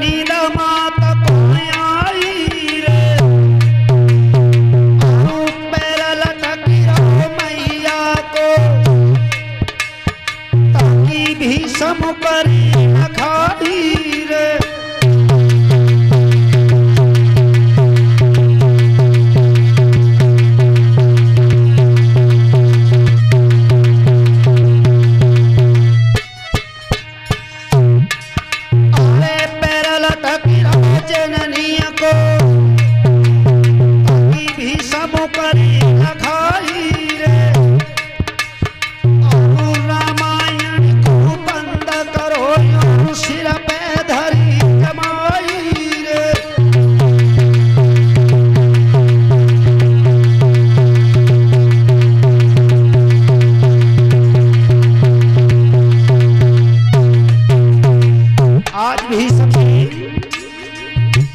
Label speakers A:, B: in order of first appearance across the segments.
A: नींद मात को आई रे, पैर लटकिया मैया को, ताकि भीषम करी न खाई रे।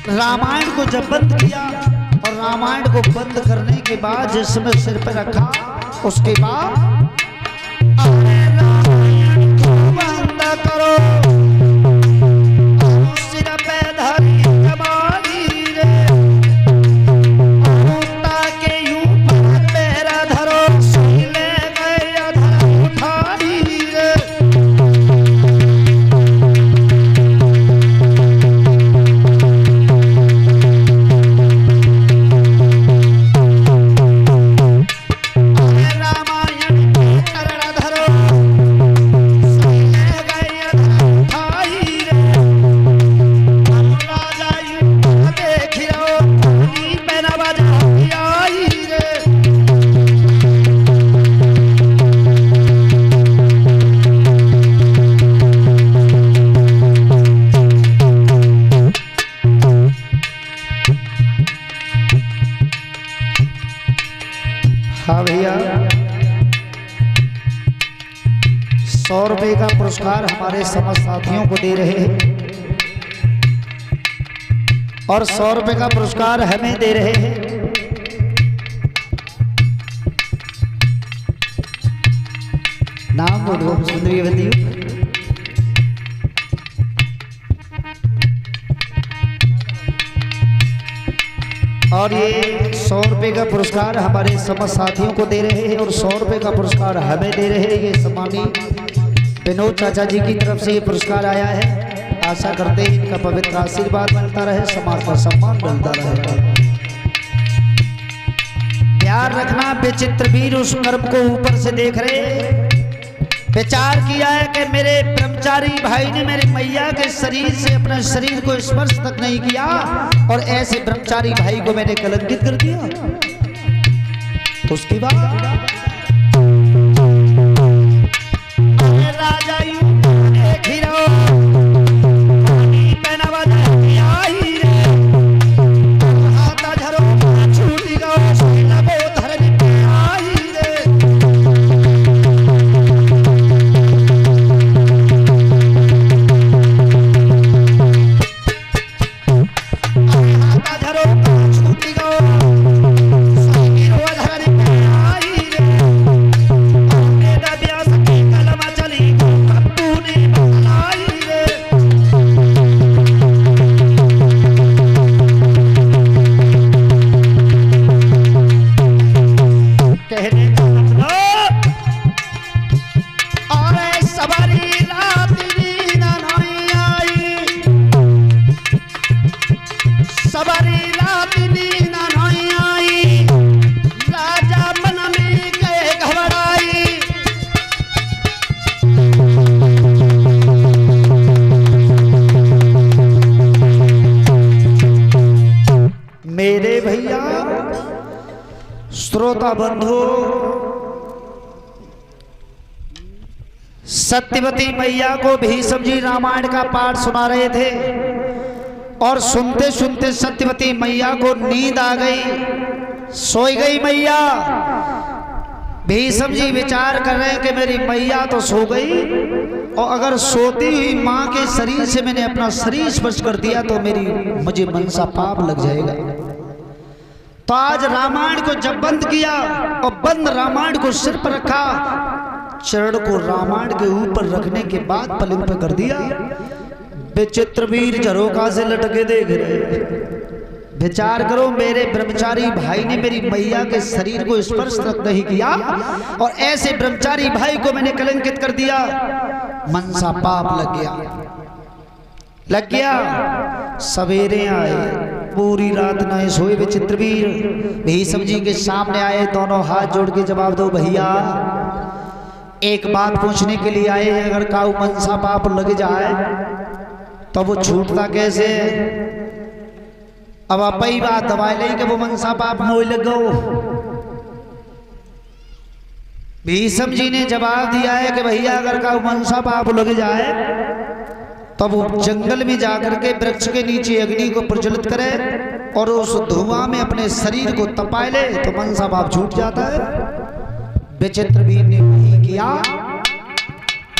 A: रामायण को जब बंद किया और रामायण को बंद करने के बाद जिसमें सिर पर रखा, उसके बाद रामायण को बंद करो, सिर पे धरी कमाई रे, ताके यूं पर पैरा धरो, ले गए धर उठाई रे। हाँ भैया, 100 रुपए का पुरस्कार हमारे समस्त साथियों को दे रहे हैं और 100 रुपए का पुरस्कार हमें दे रहे हैं। नाम बोलो सुंदरी बंदी। और ये 100 रुपए का पुरस्कार हमारे समस्त साथियों को दे रहे हैं और 100 रुपए का पुरस्कार हमें दे रहे हैं। ये सम्मानी विनोद चाचा जी की तरफ से ये पुरस्कार आया है। आशा करते हैं इनका पवित्र आशीर्वाद मिलता रहे, समाज का सम्मान मिलता रहे। प्यार रखना, विचित्र वीर उस कर्म को ऊपर से देख रहे। विचार किया है कि मेरे ब्रह्मचारी भाई ने मेरे मैया के शरीर से अपने शरीर को स्पर्श तक नहीं किया और ऐसे ब्रह्मचारी भाई को मैंने कलंकित कर दिया। उसके बाद राजा यूं देख ही रहो, पहनावा आई रे, हाथा झरो छूटी गो, लगो धरनी पे आई रे। मेरे भैया श्रोता बंधु, सत्यवती मैया को भीष्म जी रामायण का पाठ सुना रहे थे और सुनते सुनते सत्यवती मैया को नींद आ गई, सोई गई मैया। भीष्म जी विचार कर रहे हैं कि मेरी मैया तो सो गई और अगर सोती हुई माँ के शरीर से मैंने अपना शरीर स्पर्श कर दिया तो मुझे मनसा पाप लग जाएगा। तो आज रामायण को जब बंद किया और बंद रामायण को सिर पर रखा, चरण को रामायण के ऊपर रखने के बाद पलंग पर कर दिया, विचित्र वीर झरोखा से लटके देख रहे। विचार करो, मेरे ब्रह्मचारी भाई ने मेरी मैया के शरीर को स्पर्श तक नहीं किया और ऐसे ब्रह्मचारी भाई को मैंने कलंकित कर दिया। मनसा पाप लग गया। सवेरे आए, पूरी रात न सोए विचित्र वीर भीष्म जी के सामने आए, दोनों हाथ जोड़ के जवाब दो भैया। एक बात पूछने के लिए आए, अगर काऊ मनसा पाप लग जाए तो वो छूटता कैसे? अब आप ही बात दवाई ले कि वो मनसा पाप मोह लगो। भीष्म जी ने जवाब दिया है कि भैया अगर काऊ मनसा पाप लग जाए तब वो जंगल में जाकर के वृक्ष के नीचे अग्नि को प्रज्वलित करे और उस धुआं में अपने शरीर को तपाए ले तो मनसा पाप छूट जाता है। विचित्र वीर ने वही किया,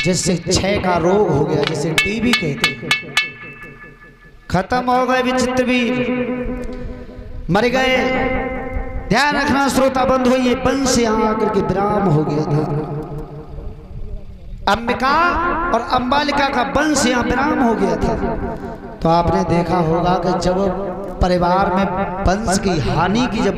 A: जिससे क्षय का रोग हो गया, जिसे टीबी कहते हैं। खत्म हो गए विचित्र वीर, मर गए। ध्यान रखना श्रोता बंधु, ये वंश यहां आकर के विराम हो गया था। अंबिका और अंबालिका का वंश यहां विराम हो गया था। तो आपने देखा होगा कि जब परिवार में वंश की हानि की जब